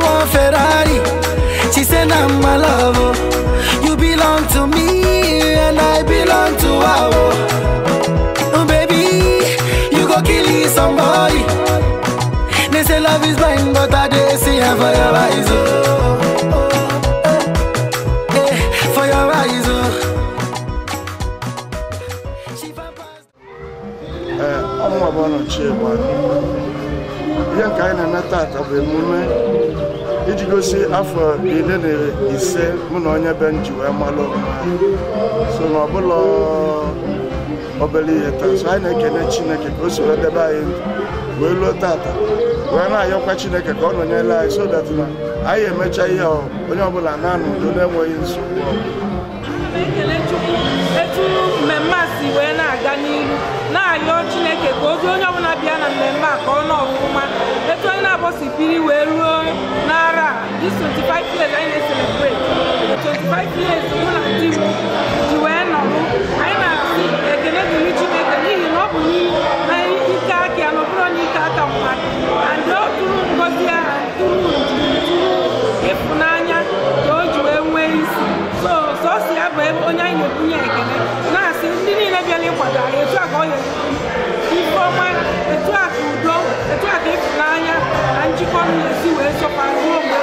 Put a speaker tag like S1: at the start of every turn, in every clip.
S1: want Ferrari. She said I'm my love. You belong to me and I belong to her. Oh baby, you go kill somebody. They say love is blind, but I did see her for your eyes. For your eyes.
S2: I'm going to check one. Yeah, kind of not that of a moment. Did you go see after he said, Munonia Benju, Amalo? So, Nobolo Obelieta, so I can chineke go so the buy will look at when I am watching a corner on your life so that I am a child, when you're a man who don't know what is.
S3: Memasi when I gani na yo chineke ko ojo onye ọbụla bịa na mmemme a ka ọ nọ ọfụma etu anyị na-abọsi piri wee ruo n'ara this 25 years anyị na-celebrate 25 years mụ na di m ji wee nọrụ anyị na-asị ekele dịrị chineke n'ihi na ọ bụ na ike aka ya na ọ bụrụ na ike aka mmadụ and o tụrụ ngozi ya tụrụ ịfụnanya ka o ji wee nwee isi so sọsọ ya bụ onye anyị na-ebunye ekele na-asị ndị niile bịara ịkwado anyị etu a ka ọ ya ife ọma etu a ka udo etu a ka ịfụnanya na njikọ na-esi wee sọpa ruo mgbe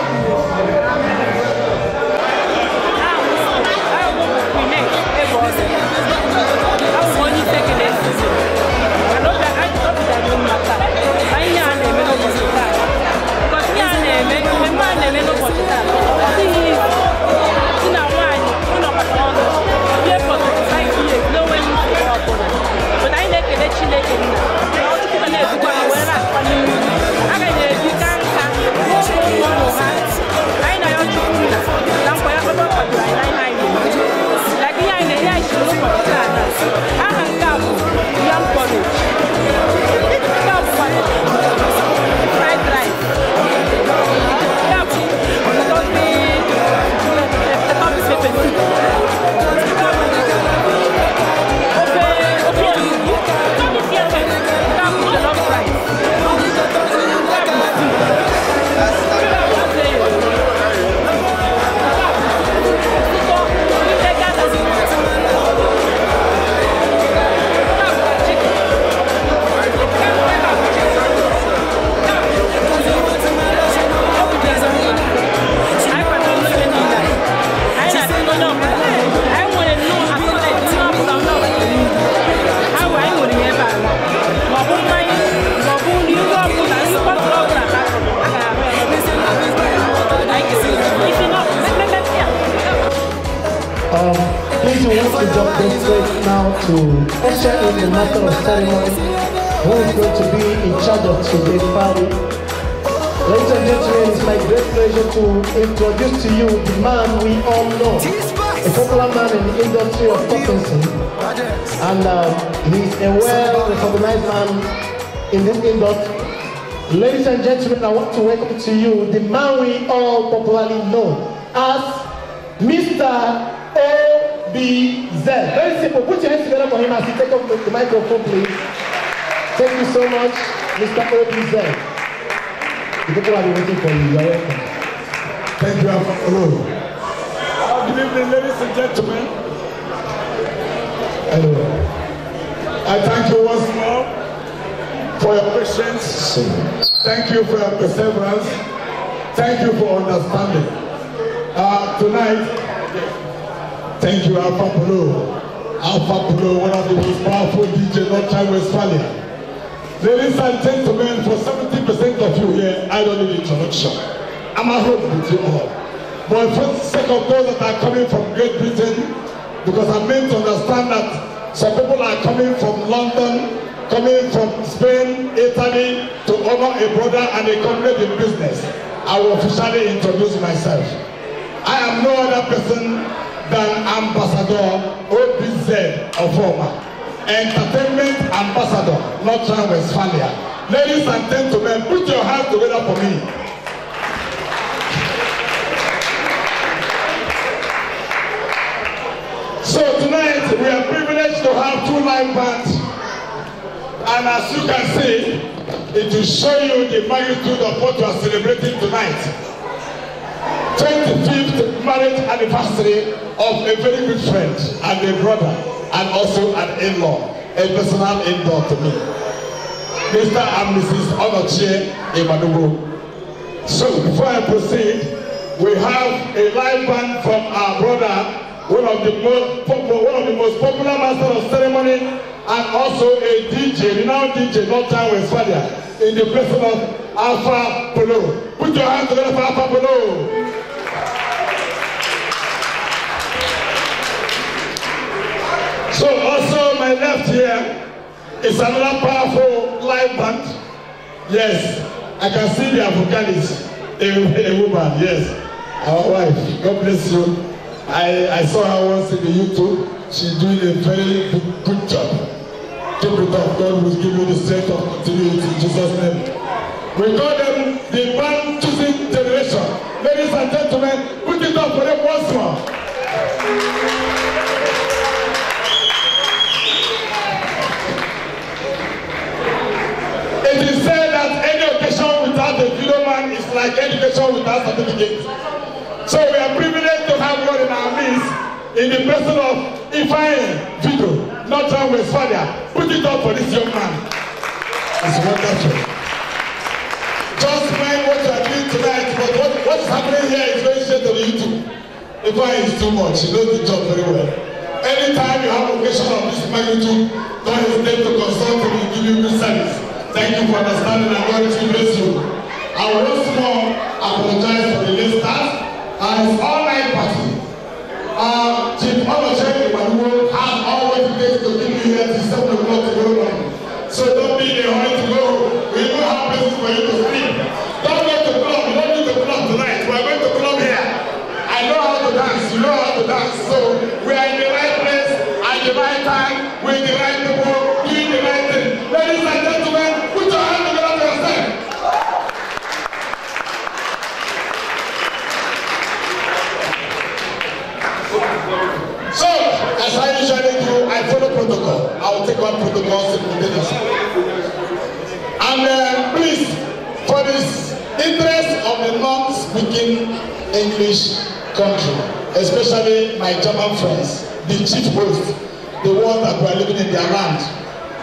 S4: Please, we want to jump straight now to usher in the master of ceremony, who is going to be in charge of today's party. Ladies and gentlemen, it's my great pleasure to introduce to you the man we all know, a popular man in the industry of Toppenson, and he's a well-recognized man in this industry. Ladies and gentlemen, I want to welcome to you the man we all popularly know as Mr. OBZ. Very simple. Put your hands together for him as he takes up the microphone, please. Thank you so much, Mr. OBZ. The people are waiting for you. You are welcome.
S2: Thank you, Hello. Good evening, ladies and gentlemen.
S4: Hello.
S2: I thank you once more for your patience. Thank you for your perseverance. Thank you for understanding. Tonight, thank you, Alpha Polo. Alpha Polo, one of the most powerful DJs in North Westphalia. Ladies and gentlemen, for 70% of you here, I don't need introduction. I'm at home with you all. But for the sake of those that are coming from Great Britain, because I'm meant to understand that some people are coming from London, coming from Spain, Italy, to honor a brother and a comrade in business, I will officially introduce myself. I am no other person than Ambassador OBZ of Roma, Entertainment Ambassador, North Westphalia. Ladies and gentlemen, put your hands together for me. So tonight we are privileged to have two live bands, and as you can see, it will show you the magnitude of what we are celebrating tonight. 25th marriage anniversary of a very good friend and a brother and also an in-law, a personal in-law to me. Mr. and Mrs. Onochie Imanugo. So before I proceed, we have a live band from our brother, one of the most popular master of ceremony, and also a DJ, renowned DJ, Northern Westphalia, in the person of Alpha Polo. Put your hands together for Alpha Polo. So also my left here is another powerful live band. Yes, I can see the Africanist, a woman, yes, our wife. God bless you. I saw her once in the YouTube. She's doing a very good job. Keep it up. God will give you the strength of continuity in Jesus' name. We call them the band choosing generation. Ladies and gentlemen, put it up for them once more. It is said that any occasion without a video man is like education without certificate. So we are privileged to have God in our midst in the person of Ifeanyi Vido, Northern Westphalia. Put it up for this young man. It's wonderful. Just mind what you are doing tonight, but what is happening here is very straight on YouTube. Ifeanyi is too much. He knows the job very well. Anytime you have occasion of this magnitude, don't hesitate to consult him and give you good service. Thank you for understanding and God will bless you. I will once more apologize for the late start. It's all-night party. Chief Onochie Imanugo has all what it takes to keep you here till 7 o'clock to go on. So don't be in a hurry to go. We don't have places for you to sleep. Don't go to club. You don't need to club tonight. We are going to club here. I know how to dance. You know how to dance. So we are in the right place at the right time with the right people doing the right thing. Ladies and gentlemen, put your hands together for yourself. So, as I usually do, I follow protocol. I will take one protocol simultaneously. And please, for this interest of the non-speaking English country, especially my German friends, the chief host, the ones that were living in their land,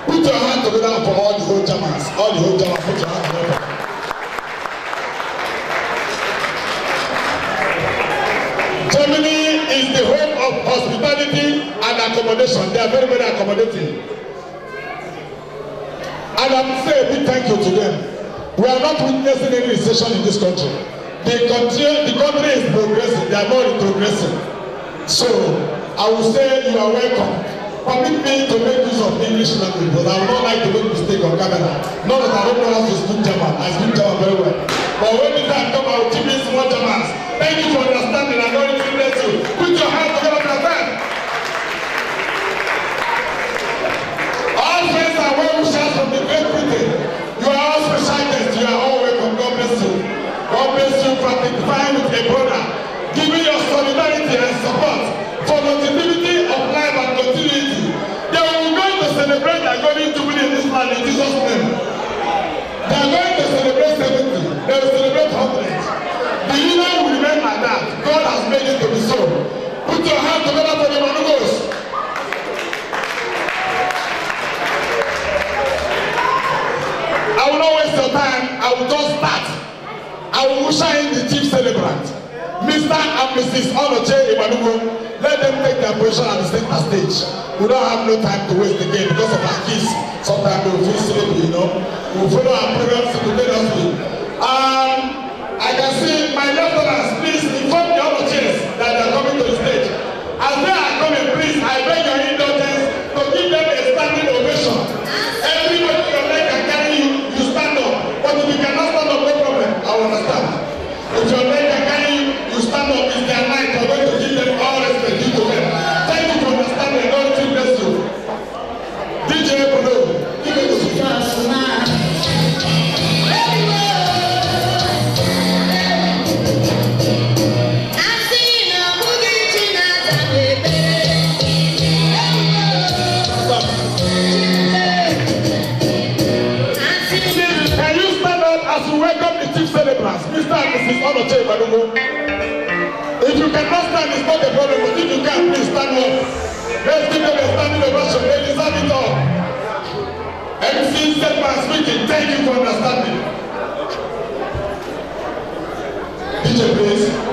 S2: put your hand together for all the whole Germans. All the whole Germans, put your hand together. Germany is the home of hospitality and accommodation. They are very, very accommodating. And I'm saying a big thank you to them. We are not witnessing any recession in this country. The country is progressing. They are not progressing. So I will say you are welcome. Permit me to make use of English language, but I would not like to make mistake on camera. Not that I don't know how to speak German. I speak German very well. But when the time comes, I will give you some more Germans. Thank you for understanding. I know it will bless you. Put your hands together for yourself. All friends are well wishers from the Great Britain. You are all special guests. You are all welcome. God bless you. God bless you for identifying with a brother, giving your solidarity and support for longevity of life and continuity. They are going to celebrate their golden jubilee in this land in Jesus' name. They are going to celebrate 70. They will celebrate 100. The union will remain like that. God has made it to be so. Put your hands together for the Manugos. I will not waste your time. I will just start. I will usher in the chief celebrant, Mr. and Mrs. Onochie Imanugo. Let them take their position at the center stage. We don't have no time to waste again because of our kids. Sometimes we will feel sleepy, you know. We will follow our program simultaneously. I can see my lieutenants, please inform the other chairs that they are coming to the stage. As they are coming, please, I beg your indulgence to give them a standing ovation. Everybody your leg can carry you, you stand up. But if you cannot stand up, no problem. I will understand. If your leg can carry you, you stand up. It's their night. You're going to give them all respect due to them. Thank you for understanding. God will bless you. DJ Polo, give it to me. Welcome the chief celebrants, Mr. and Mrs. Onochie Imanugo. you cannot stand, it's not a problem, but if you can, please stand up. Let's give them a standing ovation. They deserve it all. MC Stepman speaking, thank you for understanding. DJ, please.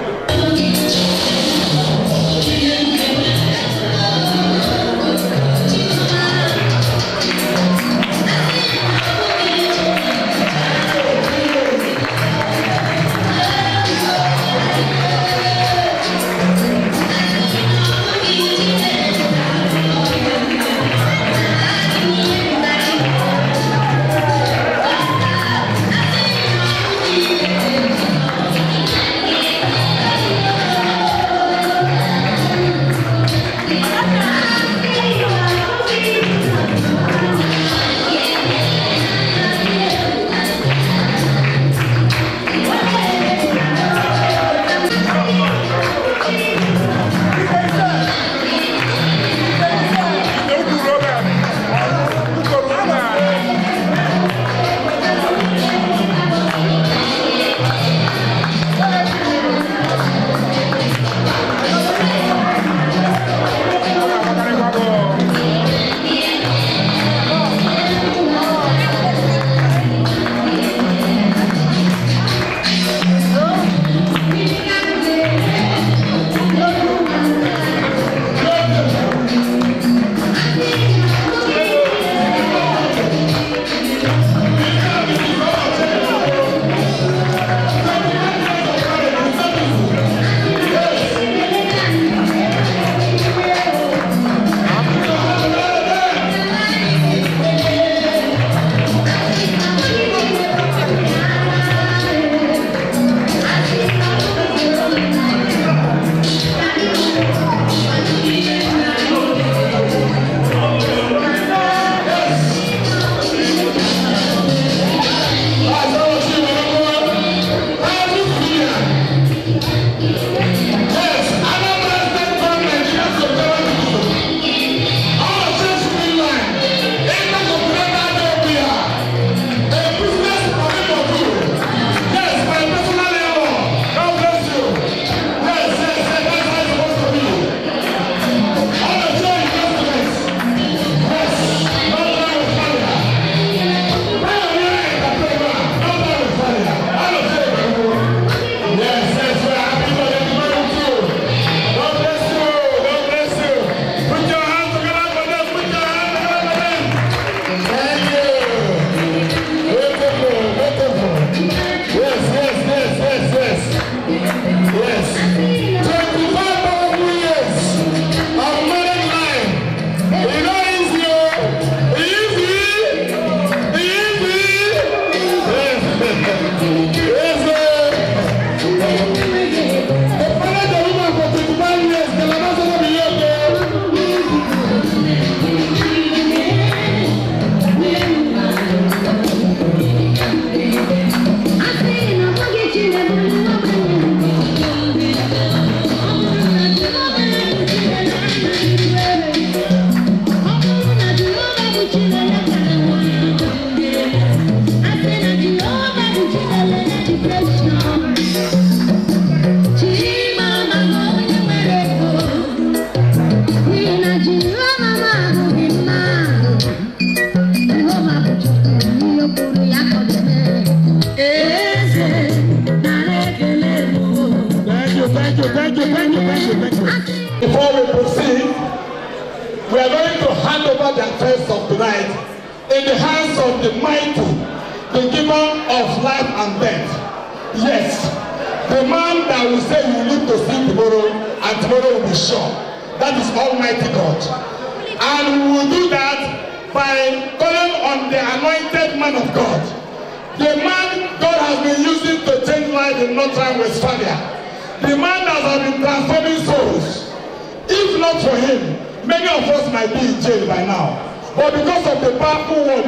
S2: Before we proceed, we are going to hand over the affairs of tonight in the hands of the mighty, the giver of life and death. Yes, the man that will say you live to see tomorrow and tomorrow will be sure. That is Almighty God. And we will do that by calling on the anointed man of God. The man God has been using to change life in North Rhine-Westphalia. The man that has been transforming souls. If not for him, many of us might be in jail by now. But because of the powerful word,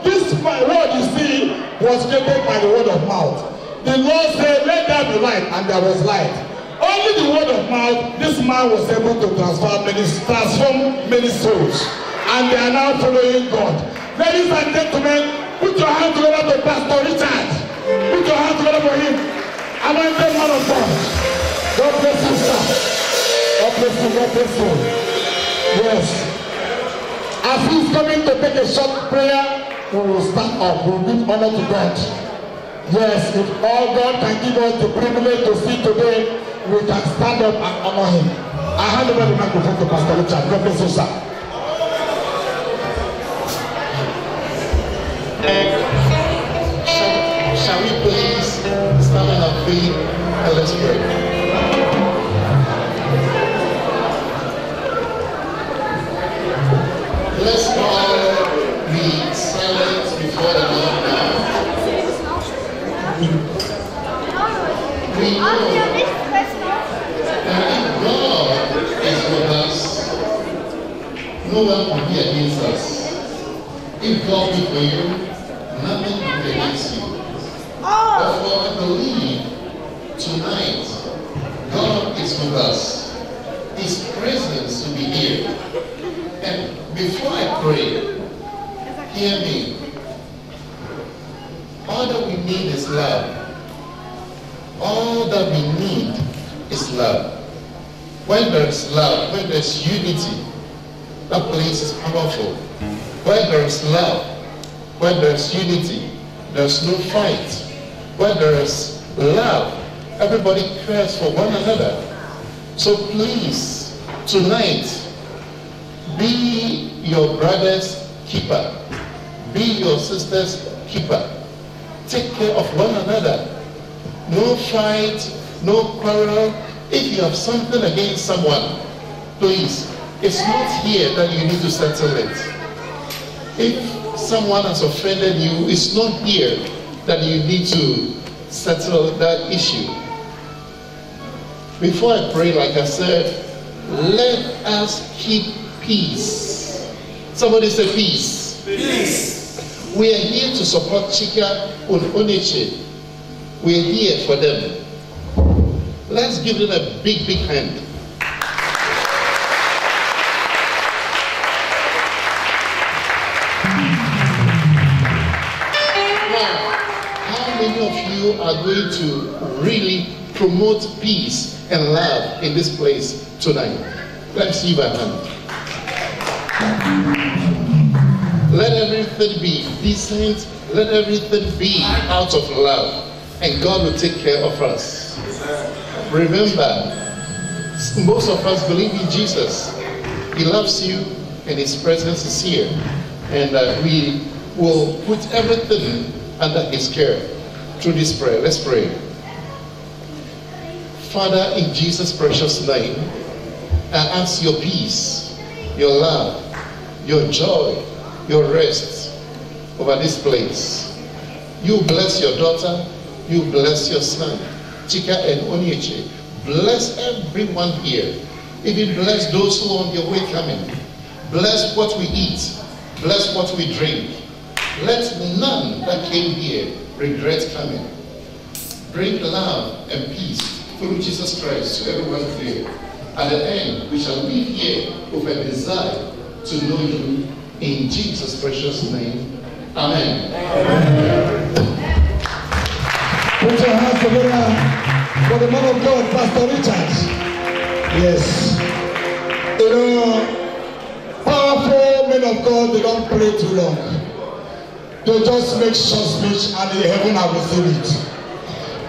S2: this word you see was created by the word of mouth. The Lord said, let there be light, and there was light. Only the word of mouth, this man was able to transform many souls. And they are now following God. Ladies and gentlemen, put your hand together to Pastor Richard. Put your hand together for him. Anointed man of God. God bless you, sir. God bless you, God bless you. Yes. As he's coming to take a short prayer, we will stand up. We will give honor to God. Yes, if all God can give us the privilege to see today, we can stand up and honor him. I hand over the microphone to Pastor Richard. God bless you, sir.
S5: Shall we please stand on our feet and let's pray. Let's all be silent before the Lord now. We know that if God is with us, no one can be against us. If God be for you, nothing can be against you. Therefore, I believe tonight God is with us. His presence will be here. And before I pray, hear me. All that we need is love. All that we need is love. When there is love, when there is unity, that place is powerful. When there is love, when there is unity, there is no fight. When there is love, everybody cares for one another. So please, tonight, be your brother's keeper. Be your sister's keeper. Take care of one another. No fight, no quarrel. If you have something against someone, please, it's not here that you need to settle it. If someone has offended you, it's not here that you need to settle that issue. Before I pray, like I said, let us keep peace. Somebody say peace.
S1: Peace.
S5: We are here to support Chika Onyeche. We are here for them. Let's give them a big, big hand. Now, how many of you are going to really promote peace and love in this place tonight? Let's see by hand. Let everything be decent. Let everything be out of love. And God will take care of us. Remember, most of us believe in Jesus. He loves you and his presence is here. And we will put everything under his care through this prayer. Let's pray. Father, in Jesus' precious name, I ask your peace, your love, your joy, your rest over this place. You bless your daughter, you bless your son, Chika and Onyeche. Bless everyone here. Even bless those who are on their way coming. Bless what we eat. Bless what we drink. Let none that came here regret coming. Bring love and peace through Jesus Christ to everyone here. At the end, we shall leave here with a desire to know you in Jesus' precious name. Amen.
S2: Put your hands together for the man of God, Pastor Richard. Yes. You know, powerful men of God, they don't pray too long. They just make short speech and the heaven have received it.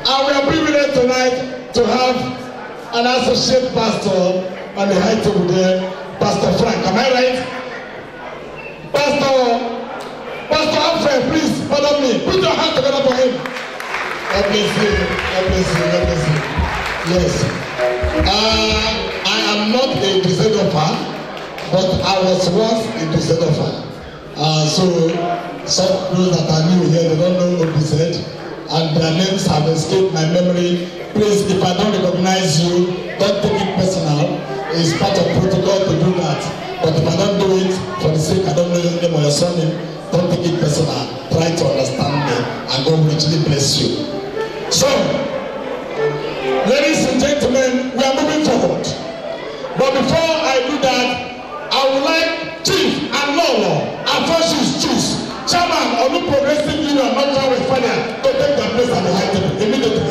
S2: And we are privileged tonight to have an associate pastor on the high table there, Pastor Frank. Am I right? Pastor Alfred, please follow me. Put your hands together for him. God bless you. God bless you. God bless you. Yes. I am not a Düsseldorfer, but I was once a Düsseldorfer. So some people that are new here, they don't know what we said, and their names have escaped my memory. Please, if I don't recognize you, don't take it personal. It's part of protocol to do that. But if I don't do it for the sake I don't know your name or your surname, don't take it personal. Try to understand me, and God will richly bless you. So, ladies and gentlemen, we are moving forward. But before I do that, I would like Chief and Lolo, Alphonsus Chiefs, Chairman of the Progressive Union, Northern Westphalia, to take their place at the high table immediately.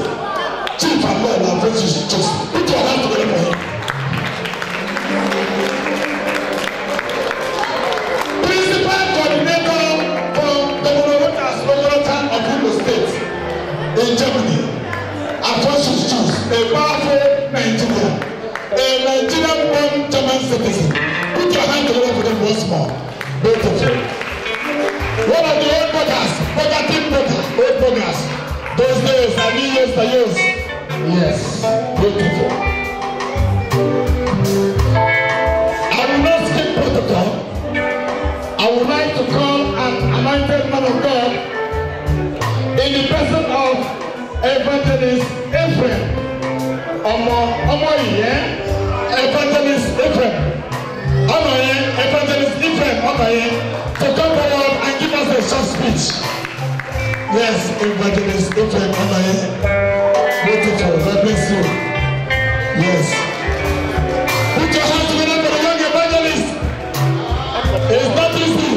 S2: Chief and Lolo, Alphonsus Chiefs. powerful Nigeria. A Nigerian-born German citizen. Put your hand together for them once more. Beautiful. One of the old bloggers, old bloggers. Those days, I knew years. Yes, beautiful. I will not skip protocol. I would like to call an anointed man of God in the person of Evangelist Ephraim. Evangelist Ephraim. Evangelist Ephraim to come forward and give us a short speech. Yes, Evangelist Ephraim. Beautiful. God bless you. Yes. Put your hands together for the young evangelist. It's not easy.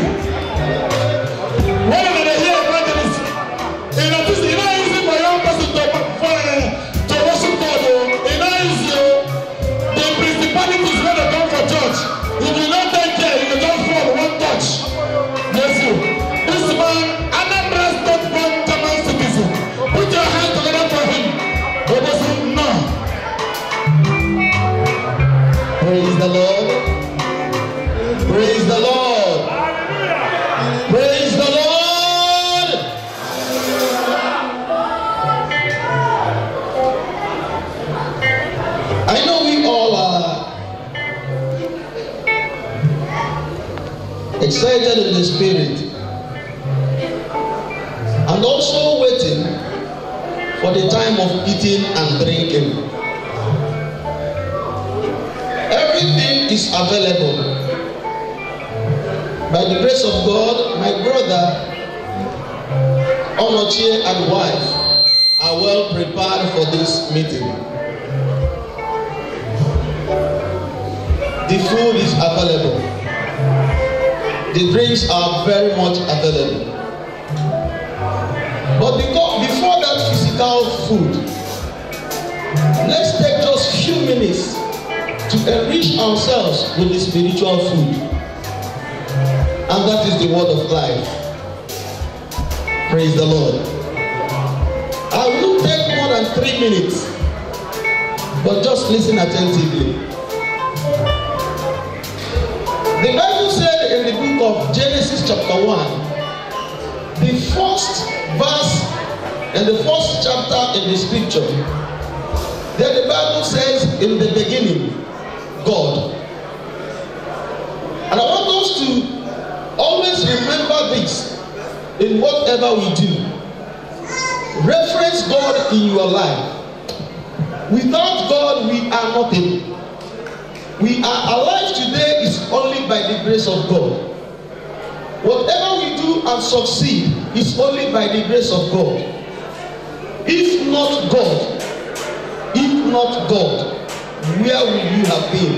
S2: When they hear evangelist, it's not easy for a young person to worship God. It's not easy. The principalities when they come for church, if you don't take care, you will just fall one touch. Bless you. This man, Anambra State-born German citizen. Put your hands together for him. No. Praise the Lord. Praise the Lord. Praise the Lord. I know we all are excited in the spirit and also waiting for the time of eating and drinking. Everything is available. By the grace of God, my brother, Onochie and wife are well prepared for this meeting. The food is available. The drinks are very much available. But before that physical food, let's take just a few minutes to enrich ourselves with the spiritual food. And that is the word of life. Praise the Lord. I will take more than 3 minutes, but just listen attentively. The Bible said in the book of Genesis chapter 1, the first verse and the first chapter in the scripture, then the Bible says in the beginning, God. And I want us to always remember this in whatever we do. Reference God in your life. Without God, we are nothing. We are alive today is only by the grace of God. Whatever we do and succeed is only by the grace of God. If not God, where will you have been?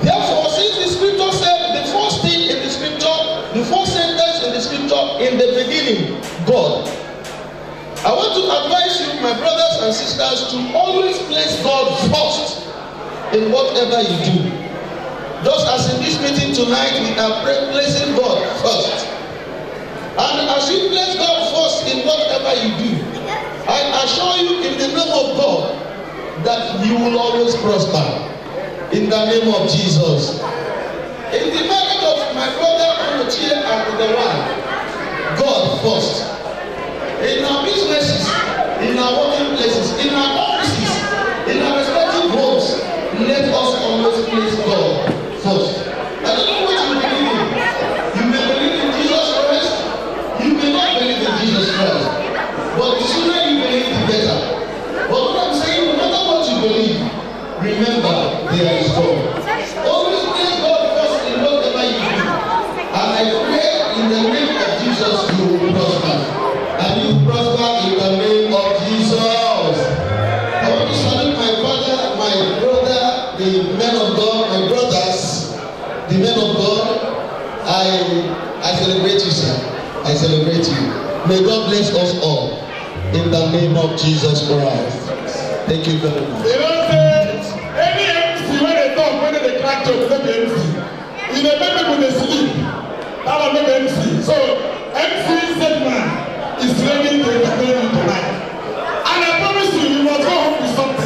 S2: Therefore, since the scripture said the first thing in the scripture, the first sentence in the scripture, in the beginning, God. I want to advise you, my brothers and sisters, to always place God first in whatever you do. Just as in this meeting tonight, we are placing God first. And as you place God first in whatever you do, I assure you in the name of God that you will always prosper. In the name of Jesus. In the marriage of my brother Onochie and the wife, God first. In our businesses, in our working places, in our offices, in our respective homes, let us always place God first. I don't know what you believe in. You may believe in Jesus Christ, you may not believe in Jesus Christ. But the sooner you believe, the better. But what I'm saying, no matter what you believe, remember, there is God. Always place God first in whatever you do. And I pray in the name of Jesus you will prosper. And you prosper in the name of Jesus. I want to salute my brother, the men of God, my brothers, the men of God. I celebrate you, sir. I celebrate you. May God bless us all in the name of Jesus Christ. Thank you very much. Any MC when they talk, when they crack jokes, let me MC. If they make people they sleep, that will make MC. So MC Zedman is ready to entertain you tonight. And I promise you, you must go home with something.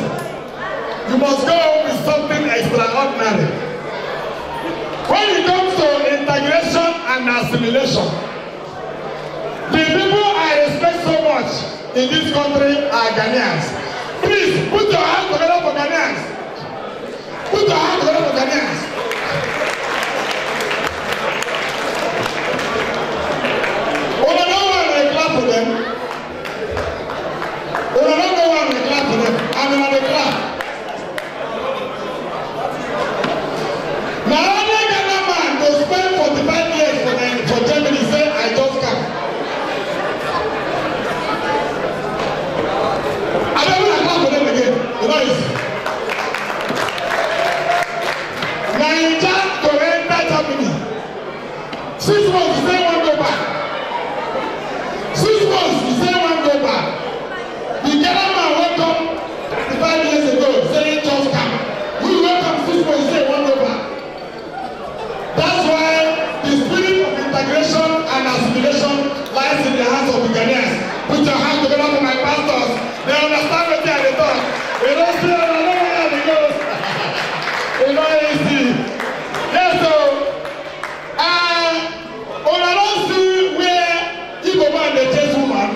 S2: ordinary. When it comes to integration and assimilation, the people I respect so much in this country are Ghanaians. Please put your hands together for Ghanaians. Put your hands together for Ghanaians. When I don't want to clap for them, when I don't want to clap for them, I'm going to clap. Now, any Ghana man go spend 45 years for Germany, say, I just come. I don't want to clap for them again. You know it's Nigeria to enter Germany. 6 months, you say one go back. 6 months, you say one go back. The Ghana man welcome 5 years ago, saying just come. We welcome 6 months, you say one go back. That's why the spirit of integration and assimilation lies in the hands of the Ghanaians. Put your hands together for my pastors. They understand what they are talking. They don't see it, they know where they go. They know easy. Yes, so, when I don't see where Igbo man they chase woman.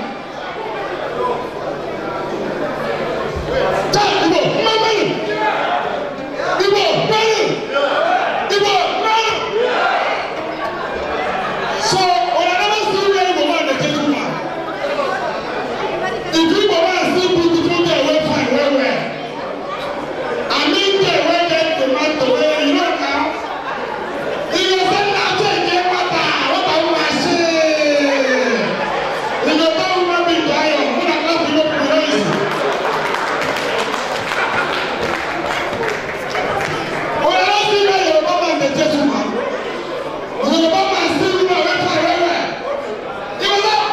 S2: Tell Igbo, man. Igbo, man. Igbo, man. So, when I never see where Igbo man they chase woman. If Igbo man still put the food there, well fine, well. I mean, they will get the man to where you know now. If you send out to get what I want to say. If you don't want me to die, I'm going to clap you up with noise. When I don't see where your mama and the gentleman, your mama is still in my way. He was like,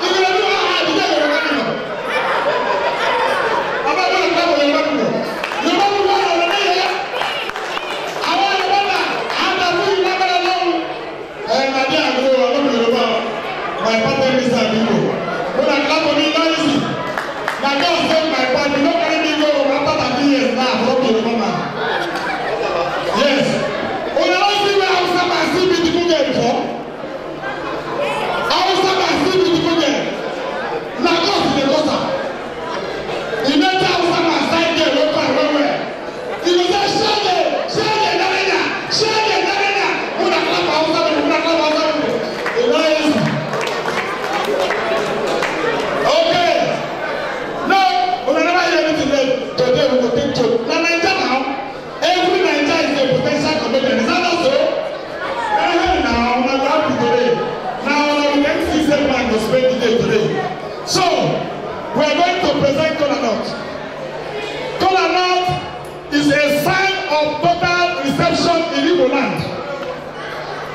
S2: you're going to do you get your money. I'm not going to clap for your money. Your money was already here. I want your mother. I'm not doing that alone. And I didn't know I'm not going to my partner is a people. When I clap for me, not easy. My girl said my partner, don't carry me go after 30 years now. From your mama. Yes. When I don't see where I was at, I see beautiful girl before. I was at, I see beautiful girl. Now go to the daughter. He met her with my side girl, where. He was like, share the when I clap outside. You know it's okay. No, when I never hear anything today we will think to. Now Nigeria now, every Nigeria is a potential comedian. Is that not so? Now, I'm happy today. Now, the next season man will spend the day today. So, we are going to present Kola Nut. Kola Nut is a sign of total reception in Igbo land.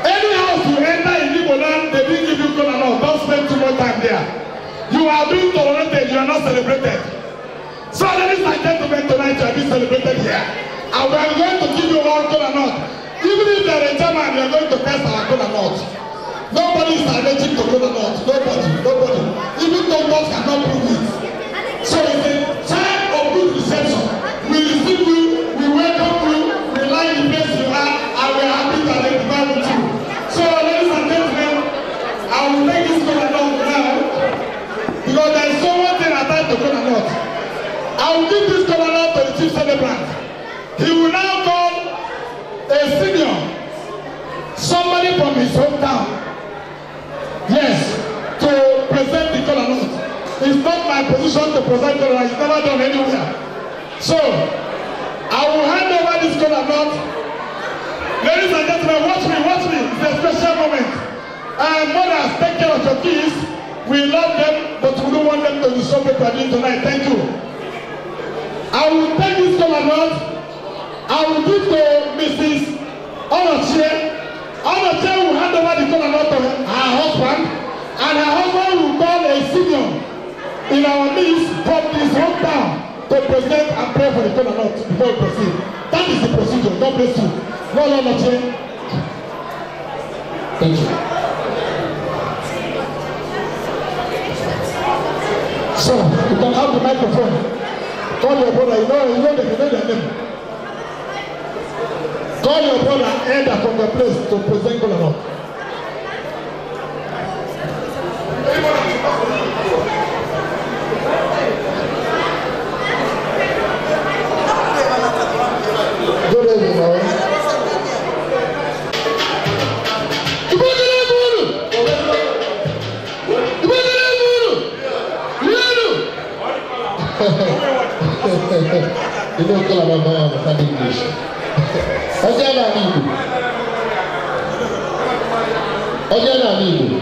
S2: Any house you enter in Igbo land, they didn't give you Kola Nut. Don't spend too much time there. You are being tolerated, you are not celebrated. So, ladies and gentlemen, tonight you are being celebrated here. And we are going to give you one Kola Nut. Even if they are a German, we are going to test our Kola Nut. Nobody is allergic to Kola Nut. Nobody. Even doctors cannot prove it. So it's a time of good reception. We receive you, we welcome you, we like the place you are, and we are happy to identify with you. So, ladies and gentlemen, I will take this Kola Nut now, because there is so one thing attached to Kola Nut. I will give this Kola Nut to the chief celebrant. He will now call a senior, somebody from his hometown, yes, to present the Kola Nut. It's not my position to present Kola Nut. It's never done anywhere. So, I will hand over this Kola Nut. Ladies and gentlemen, watch me. It's a special moment. Mothers, take care of your kids. We love them, but we don't want them to disturb what we are doing tonight. Thank you. I will take this Kola Nut. I will give to Mrs. Onochie. Onochie will hand over the Kola Nut to her husband, and her husband will call a senior in our midst from his hometown to present and pray for the Kola Nut before we proceed. That is the procedure. God bless you. No, Onochie. Thank you. So, you can have the microphone. Call your brother, you know their name. Call your brother elder from the place to present Kolanut.
S4: Good evening, all.
S5: You don't call about my understand English. Ojana Nibu.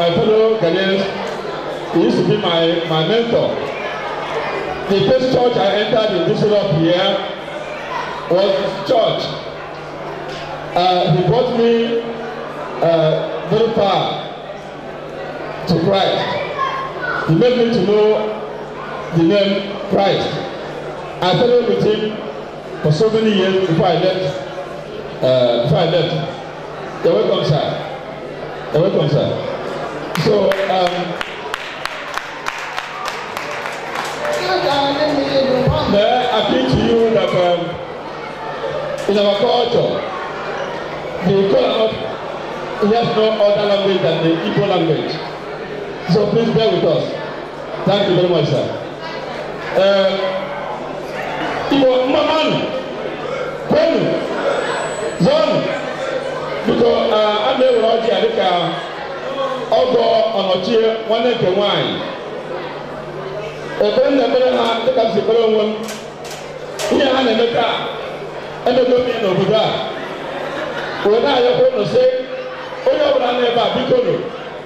S2: My fellow Ghanaians, he used to be my mentor. The first church I entered in Düsseldorf here was his church. He brought me very far to Christ. He made me to know the name Christ. I followed with him for so many years before I left. You're welcome, sir. You're welcome, sir. So, may I appeal to you that in our culture, the Kola he has no other language than the Igbo language. So please bear with us. Thank you very much, sir. Igbo Mamanu, Kwenu, Zonu, because I'm able to get a ọgọ ọnọchie nwanne nke nwanyị. Ekpere na-ekpere ha dịka si ekpere onwe m. Ihe ha na-eme taa, emego m ya n'obodo a. Wee na-ayọkwa ụnụ sị, onye ọbụla na-ebe a biko nụ,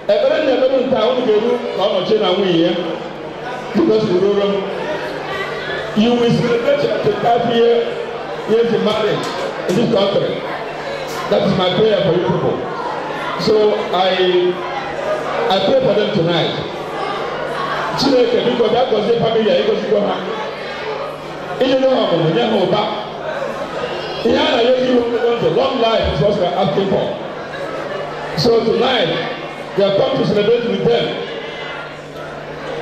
S2: ekpere na-ekpere nta unu ga-eru ka ọnọchie na nwunye ya. Because you will celebrate your 25 years in marriage in this country. That is my prayer for you people. So I pray for them tonight. Chineke because that was the family I go to go ha. You know how many young back. Yeah, you want a long life is what we are asking for. So tonight we have come to celebrate with them.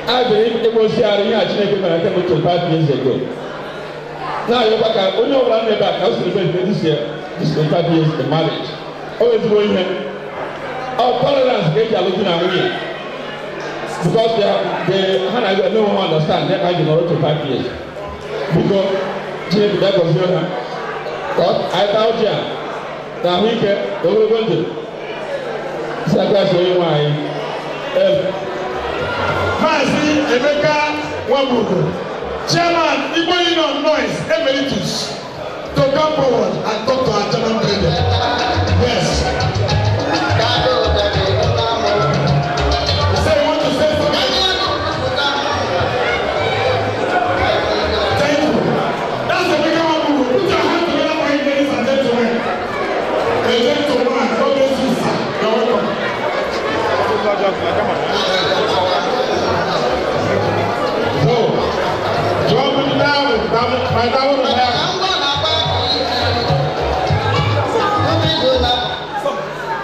S2: I believe it was here Chineke when I came 25 years ago. Now you're back. Only one day back. I was celebrating this year. This 25 years in marriage. Always going here. Our tolerance get are looking at me because they no one understand that I know to 5 years because Jim that was your but I thought now we can go to Saka so why
S6: Mazi Emeka Wabugo Chairman Igbo Noise Emeritus to come forward and talk to our German president. Yes.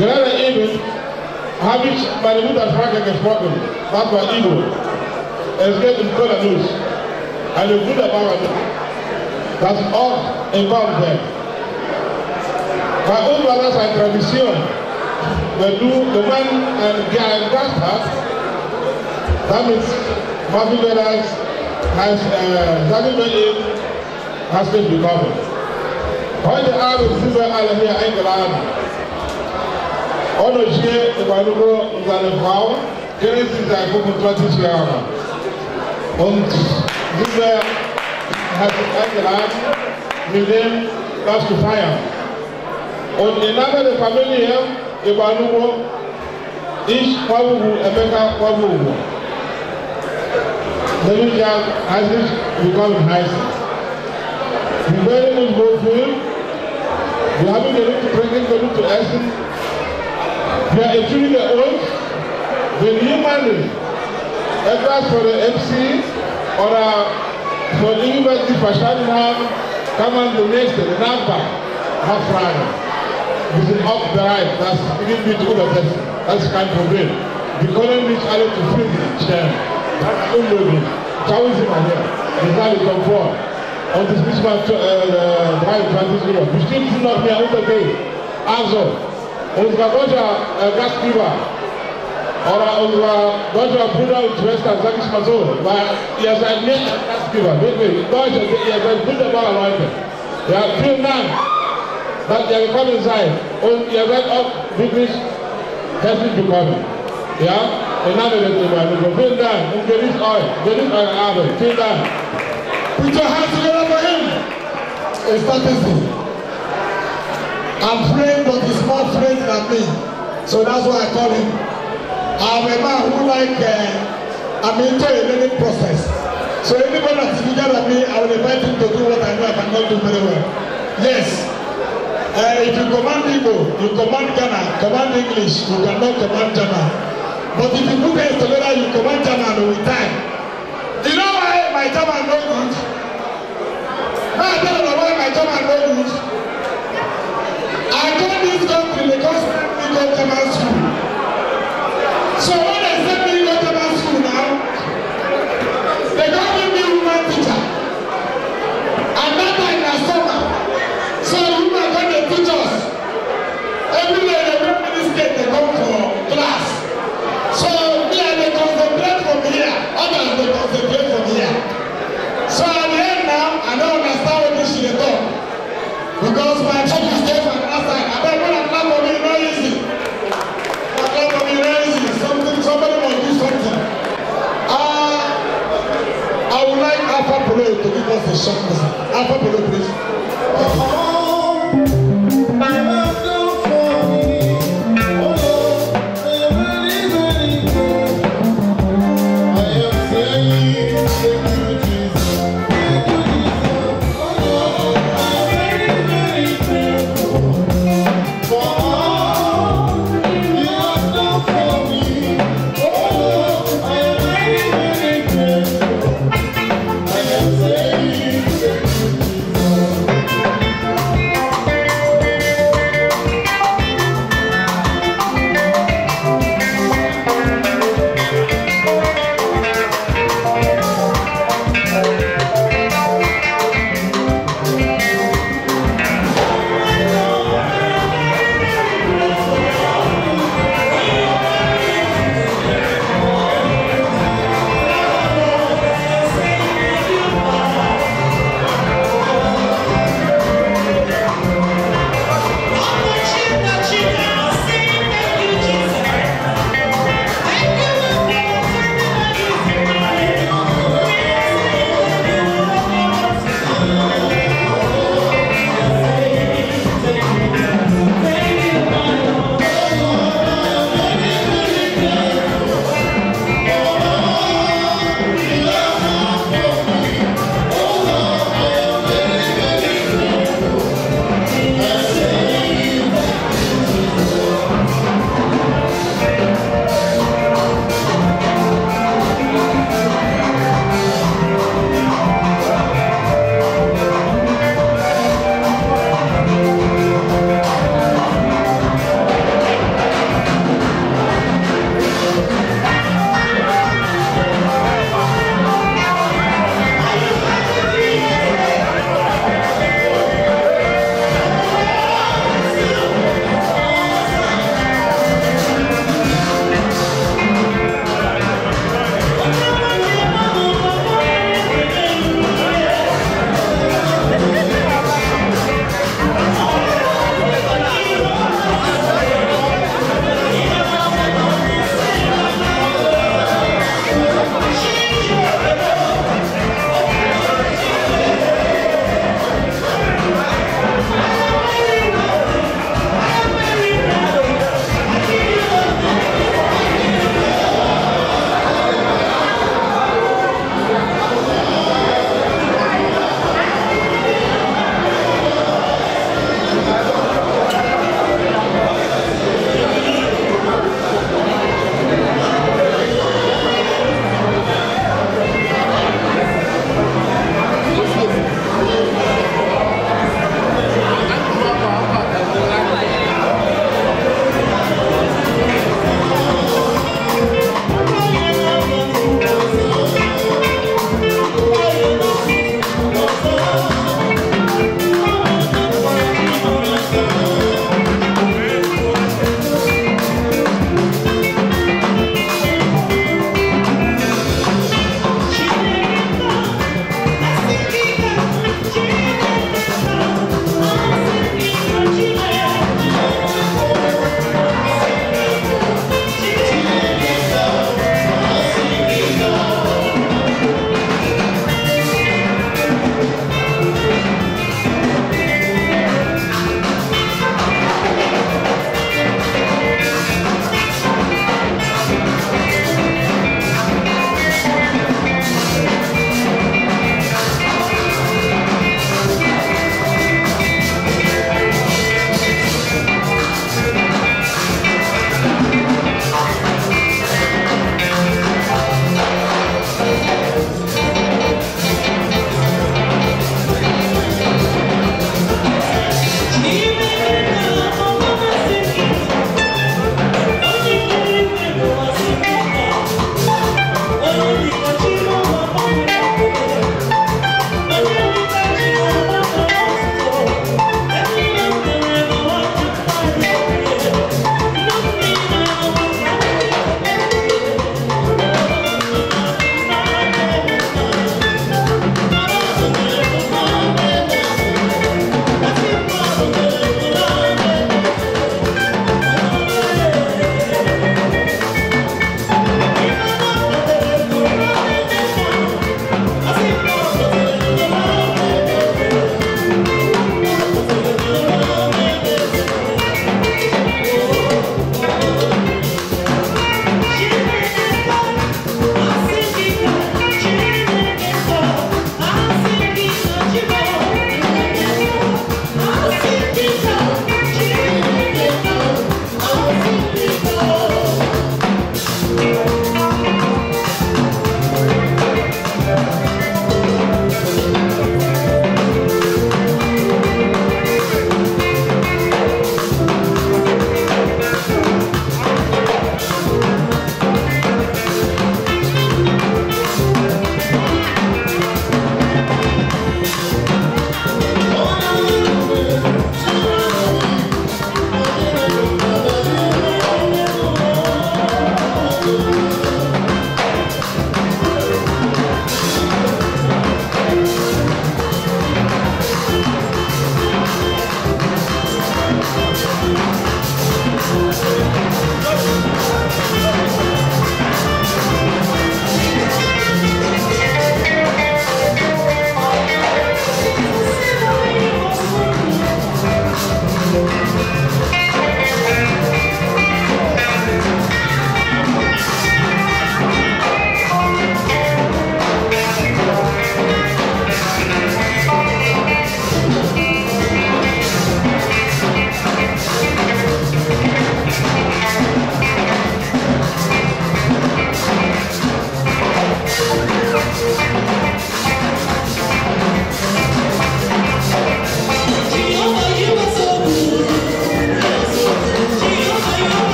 S2: General even having by the Luther Frank spoken, that's why Igbo escaped in Kola news and the good about it. That's all involved there. My own brothers and tradition, the man and grandpas, that means Marvin Vedas has been becoming. When the Arabs do all here, England. Ono shie ibanugo nzalefrau Genesis I go 20 Jahre und diese hat eingeladen mit dem das zu feiern und in der Familie ibanugo ich Wabugu Emeka Wabugu the new child has become nice. We very much grateful. We haven't been able to bring him to Essen. We are issuing the oath when you marry, whether for the MC or for the University of Shadingham, come on the next, the number, half Friday. This is up the right, that's even between the person. That's kind of problem. We couldn't reach out to free the chair. That's unloading. Taoism are here. The time will come forward. On this Christmas, the right transition. We still do not be out of the day. Also, unserer deutscher Gastgeber oder unserer deutscher Bruder und Schwester, sag ich mal so, weil ihr seid nicht Gastgeber, wirklich, Deutsche, ihr seid wunderbare Leute. Ja, vielen Dank, dass ihr gekommen seid und ihr seid auch wirklich herzlich willkommen. Ja, im Namen des Gemeinde. Vielen Dank und genießt eure Arbeit. Vielen Dank.
S6: Put your hands together for him. It's not easy. I'm friend, but he's more friend than me. So that's why I call him. I'm a man who I'm into a learning process. So anybody that's bigger than me, I will invite him to do what I know I cannot do very well. Yes. If you command Igbo, you command Ghana, command English, you cannot command German. But if you put them together, you command German with time. You know why my German no good? Now I don't know why my German no good. I got this country because we got German school.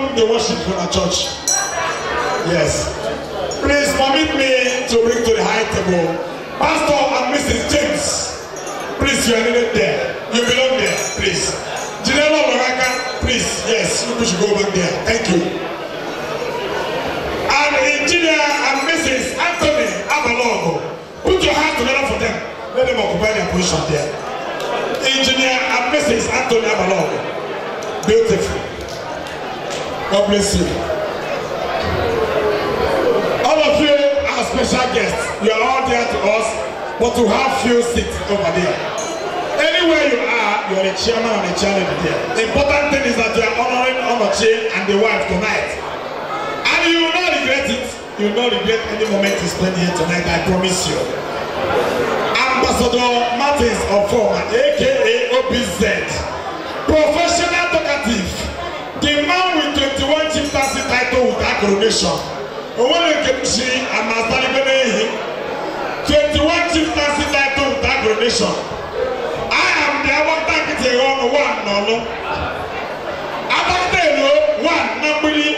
S2: bring the worship from the church. Yes. Please permit me to bring to the high table Pastor and Mrs. James. Please, you are needed there. You belong there, please. General Moraka, please. Yes, you should go back there. Thank you. And Engineer and Mrs. Anthony Abalogo. Put your hands together for them. Let them occupy their position there. Engineer and Mrs. Anthony Abalogo. Beautiful. God bless you. All of you are special guests. You are all there to us, but to have few seats over there. Anywhere you are, you are a chairman and a chairman there. The important thing is that you are honoring Onoche and the wife tonight. And you will not regret it. You will not regret any moment you spend here tonight, I promise you. Ambassador Martins Ofoma, aka OPZ, professional talkative, the man with 21 chieftaincy title with coronation. 21 chieftaincy title with coronation. I am the Awataki one, no. Abatelo, one, Nambuli,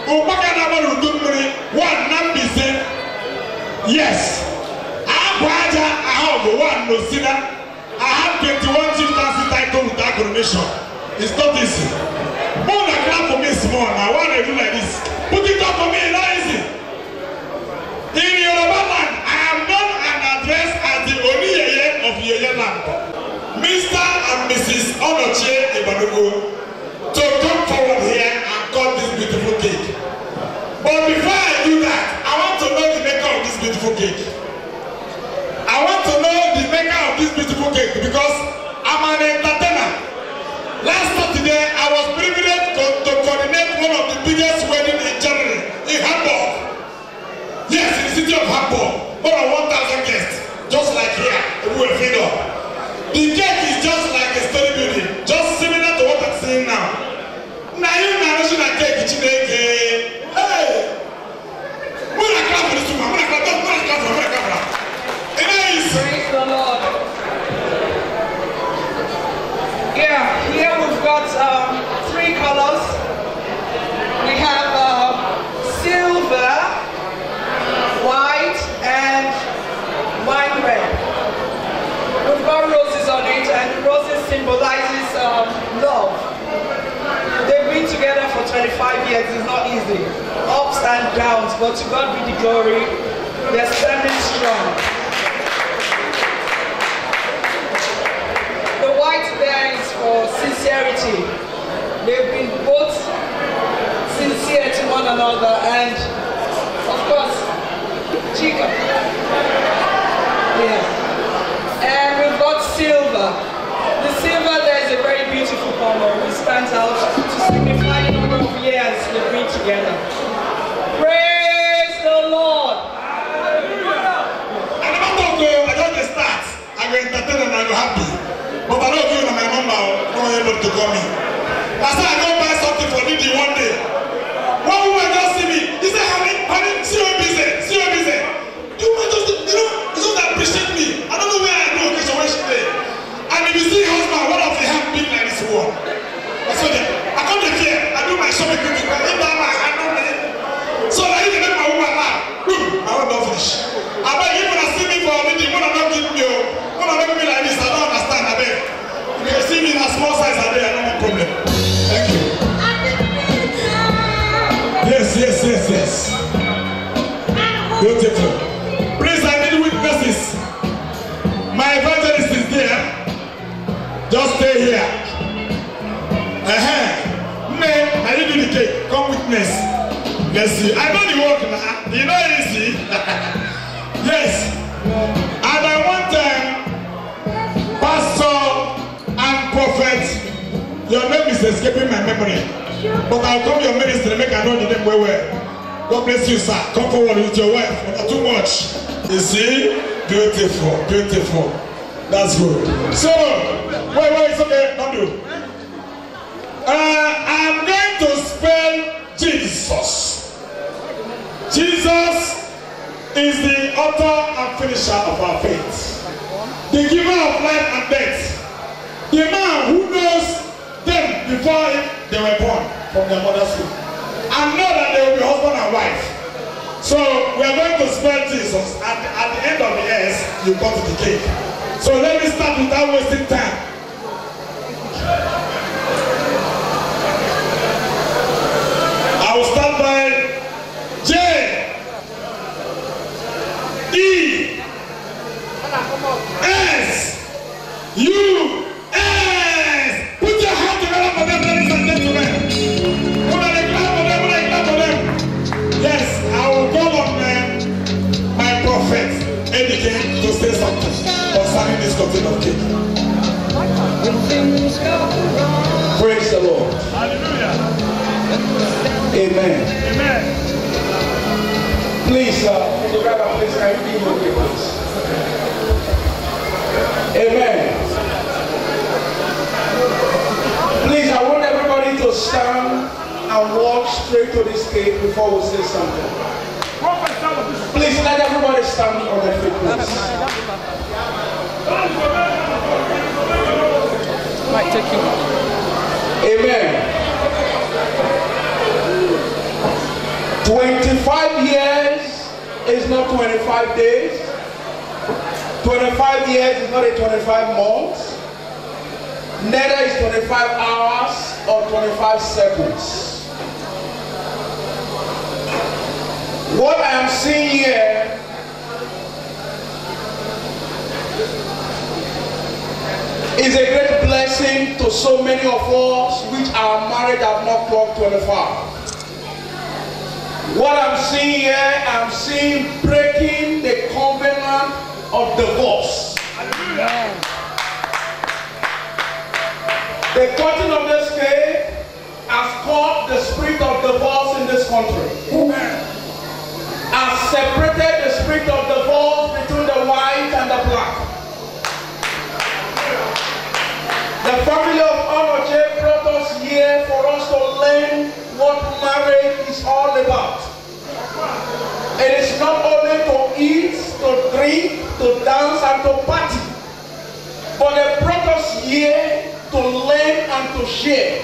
S2: Ubakana Rudumri, one, Nambise. Yes. Abaja, I have one, no sinner. I have 21 chieftaincy title with coronation. It's not easy. More than clap for me small. I want to do like this. Put it up for me, not easy. In Yoruba land, I am known and addressed as the Oniyeye of Yeye land. Mr. and Mrs. Onoche Ibanugo to come forward here and cut this beautiful cake. But before I do that, I want to know the maker of this beautiful cake. I want to know the maker of this beautiful cake because I'm an entertainer. Last Saturday, I was privileged to coordinate one of the biggest weddings in Germany, in Hamburg. Yes, in the city of Hamburg. More than 1,000 guests, just like here, we will feed up. The cake is just like a story building, just similar to what I'm seeing now. Now you narration a cake, hey! When I clap for this woman, when I clap.
S3: Praise the Lord. Yeah, here we've got 3 colors. We have silver, white, and wine red. We've got roses on it, and roses symbolizes love. They've been together for 25 years. It's not easy. Ups and downs, but to God be the glory. They're standing strong. The white there is for sincerity. They've been both sincere to one another, and of course, Chica. Yeah. And we've got silver. The silver there is a very beautiful color. It stands out to signify the number of years they've been together. Praise the Lord.
S2: I don't start. I'm going to entertain and I'm happy. But I don't give you my number. No one able to call me. I said I go buy something for Didi one day. One woman just see me. He said, honey, see you busy. You might just, you don't appreciate me. I don't know where I go occasion when she's there. And if you see husband, one of the hand big like this one. I said, I come to here. I do my shopping quickly. I eat down my hand on me. So I even make my woman laugh. I won't not finish. I bet you when I see me for a meeting, when I don't give me, when I don't give me like this, I don't understand. I bet. If you see me in a small size, I bet I don't have a problem. Thank you. Yes. Beautiful. Please, I need witnesses. My evangelist is there. Just stay here. Man, I need you to take. Come witness. Let's see. I know the work now. You know easy. Yes. And I want pastor and prophet. Your name is escaping my memory. But I'll come your ministry and make I know the name well. God bless you, sir. Come forward with your wife. Not too much. You see? Beautiful. That's good. So, wait, it's okay. Don't do. I'm going to spell Jesus. Jesus is the author and finisher of our faith. The giver of life and death. The man who knows them before they were born. from their mother's womb. And know that they will be husband and wife. So we are going to spell Jesus. At the end of the S, you go to the cake. So let me start without wasting time. I will start by J E S U S. Put your hand together for them, ladies and gentlemen. When I clap for them. Yes, I will call on my prophet, Eddie, to say something concerning this cutting of cake. Praise the Lord.
S6: Hallelujah.
S2: Amen.
S6: Amen.
S2: Please, photographer, please, can you be okay, please? Amen. Please, I want everybody to stand and walk straight to this cake before we say something. Please let everybody stand on their feet, please.
S3: Might take you.
S2: Amen. 25 years is not 25 days. 25 years is not a 25 months. Neither is 25 hours or 25 seconds. What I am seeing here is a great blessing to so many of us which are married have not clocked 25. What I'm seeing here, I'm seeing breaking the covenant of divorce.
S6: Hallelujah.
S2: The cutting of this cake has caught the spirit of divorce in this country.
S6: Amen.
S2: Has separated the spirit of divorce between the white and the black. The family of Onoche brought us here for us to learn what marriage is all about. It is not only to eat, to drink, to dance and to party, but they brought us here to learn and to share.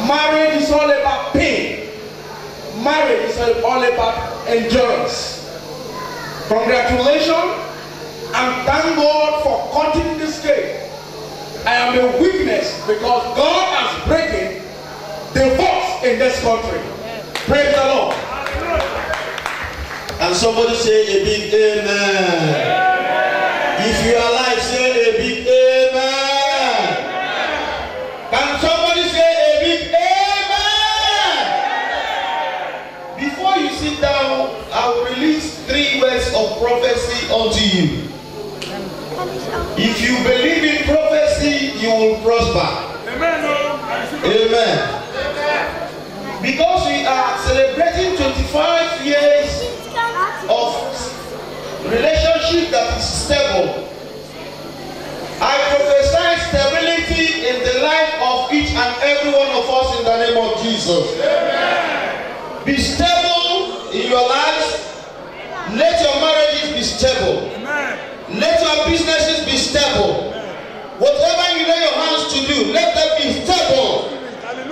S2: Marriage is all about pain. Marriage is all about endurance. Congratulations and thank God for cutting this cake. I am a witness because God has breaking divorce in this country. Praise the Lord.
S7: And somebody say a big amen. If you are alive, say a big amen. Can somebody say a big amen? Before you sit down, I will release 3 words of prophecy unto you. If you believe in prophecy, you will prosper.
S6: Amen.
S7: Amen. Because we are celebrating 25 years of relationship that is stable. I prophesy stability in the life of each and every one of us in the name of Jesus. Amen. Be stable in your lives. Let your marriages be stable.
S6: Amen.
S7: Let your businesses be stable. Whatever you lay your hands to do, let them be stable.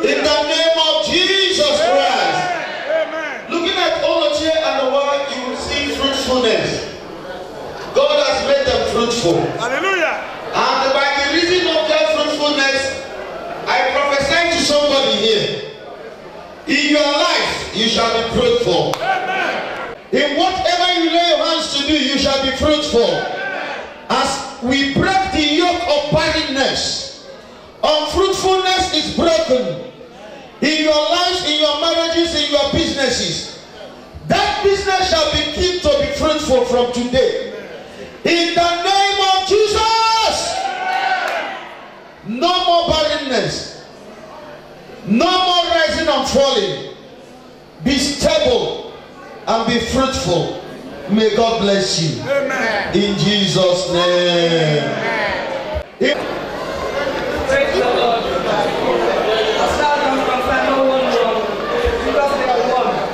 S7: In the name of Jesus Christ.
S6: Amen.
S7: Looking at Onoche and the world, you will see fruitfulness. God has made them fruitful.
S6: Hallelujah.
S7: And by the reason of their fruitfulness, I prophesy to somebody here. In your life, you shall be fruitful.
S6: Amen.
S7: In whatever you lay your hands to do, you shall be fruitful. As we break the yoke of barrenness, unfruitfulness is broken. In your lives, in your marriages, in your businesses, that business shall be kept to be fruitful from today. In the name of Jesus, no more barrenness, no more rising and falling. Be stable and be fruitful. May God bless you.
S6: Amen.
S7: In Jesus' name.
S3: Praise the Lord.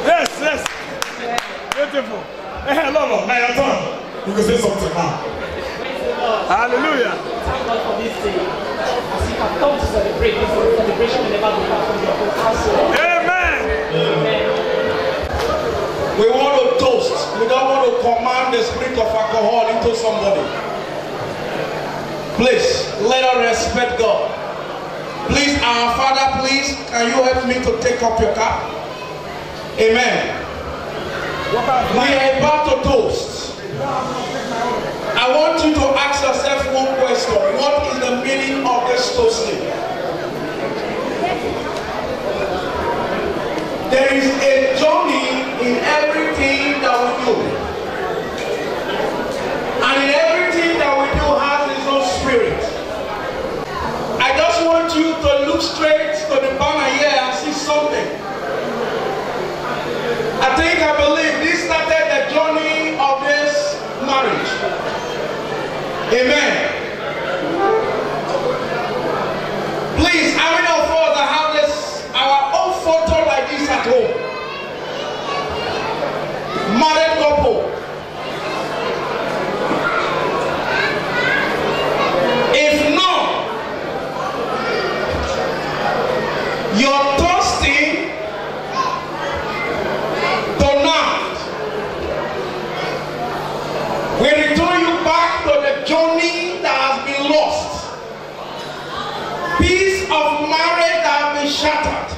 S6: Yes. Beautiful. Hey, Lolo, now your turn. You can say something now. Hallelujah.
S8: Thank God for this day. As you have come to celebrate, this celebration will never be far from your household.
S7: spirit of alcohol into somebody. Please, let us respect God. Please, our Father, please, can you help me to take up your cup? Amen. We are about to toast. I want you to ask yourself one question. What is the meaning of this toasting? There is a journey in everything that we do. And in everything that we do has its own spirit. I just want you to look straight to the banner here and see something. I believe this started the journey of this marriage. Amen. Please, how many of us that have this, our own photo like this at home? Married couple. If not, your toasting tonight will return you back to the journey that has been lost. Piece of marriage that has been shattered.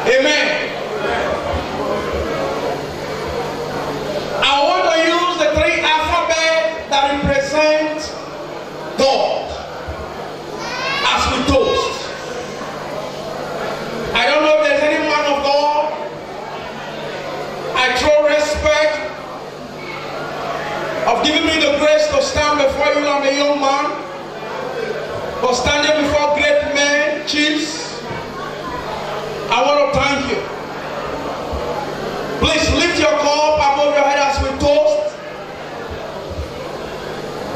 S7: Amen. I want to use the 3 alphabets that represent God as we toast. I don't know if there's any man of God. I throw respect of giving me the grace to stand before you. I'm a young man, but standing before great men, chiefs, I want to thank you. Please lift your cup above your head as we toast.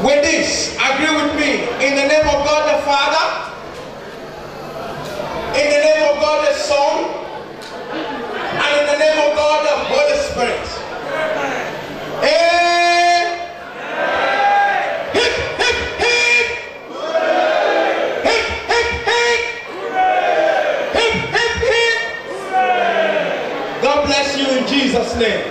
S7: With this, agree with me. In the name of God the Father, in the name of God the Son, and in the name of God the Holy Spirit. Amen. Hip, hip, hip. Hip, hip, hip. Hip, hip, hip. God bless you in Jesus' name.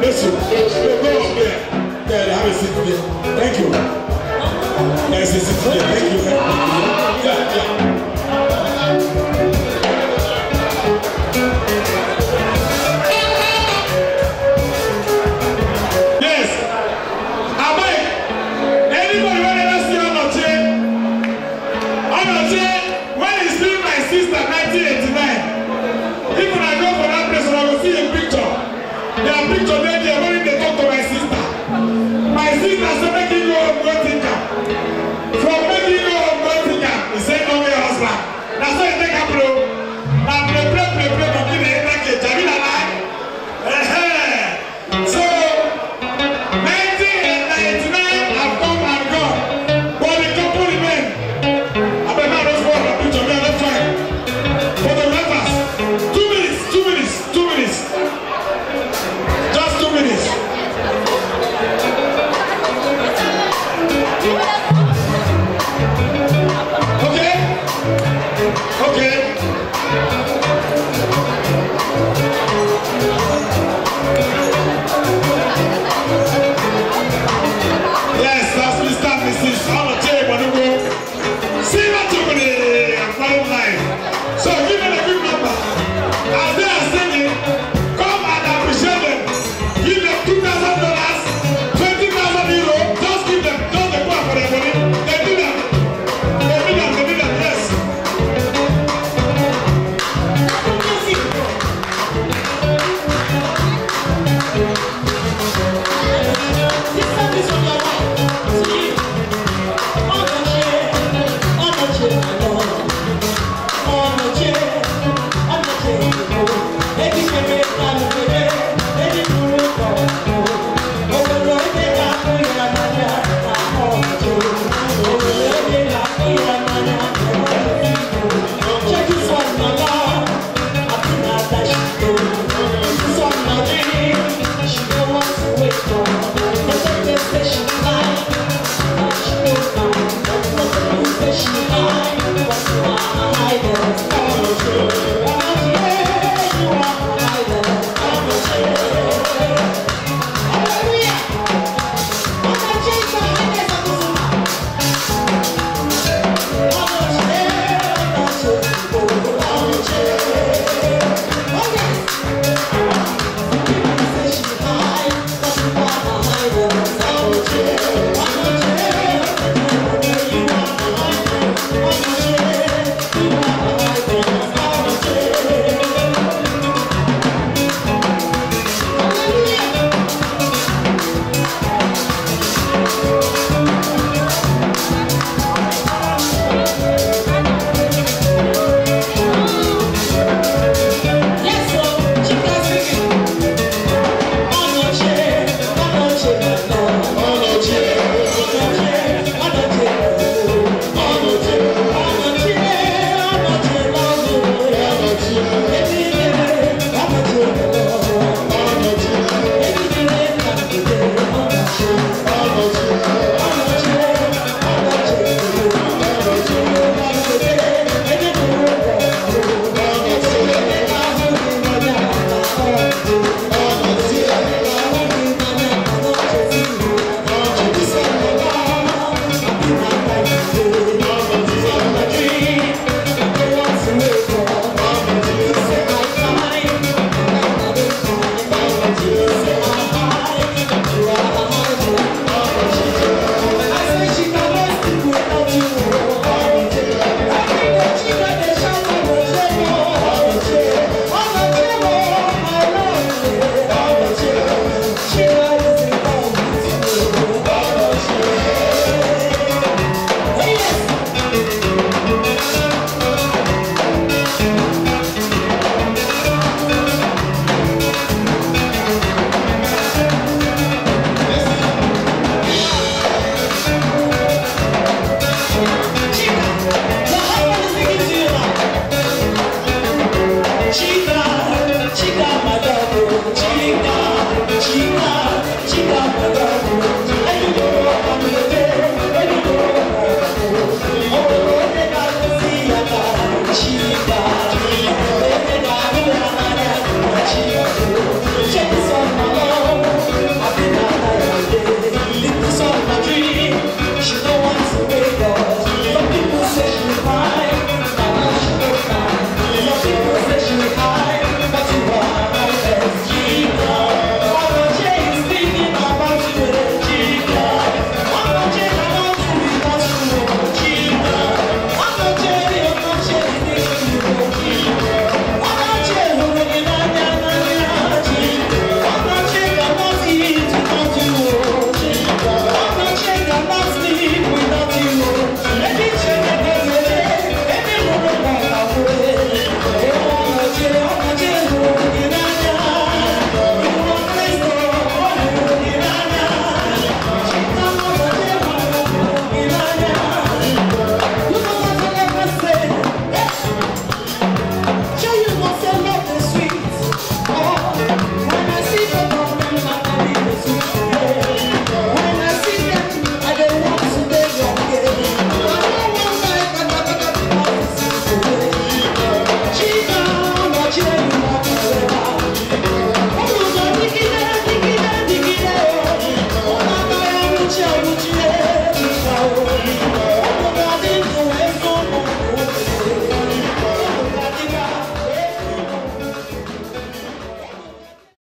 S2: Bless you. Go up there. There, have a seat there. Thank you. There's a seat there. Thank you. Yeah. Yes. Abay. Anybody want to see Onoche? Onoche, when he sleep my sister 1989. Even I go for that place and I will see a picture. Their picture there when they talk to my sister. My sister said,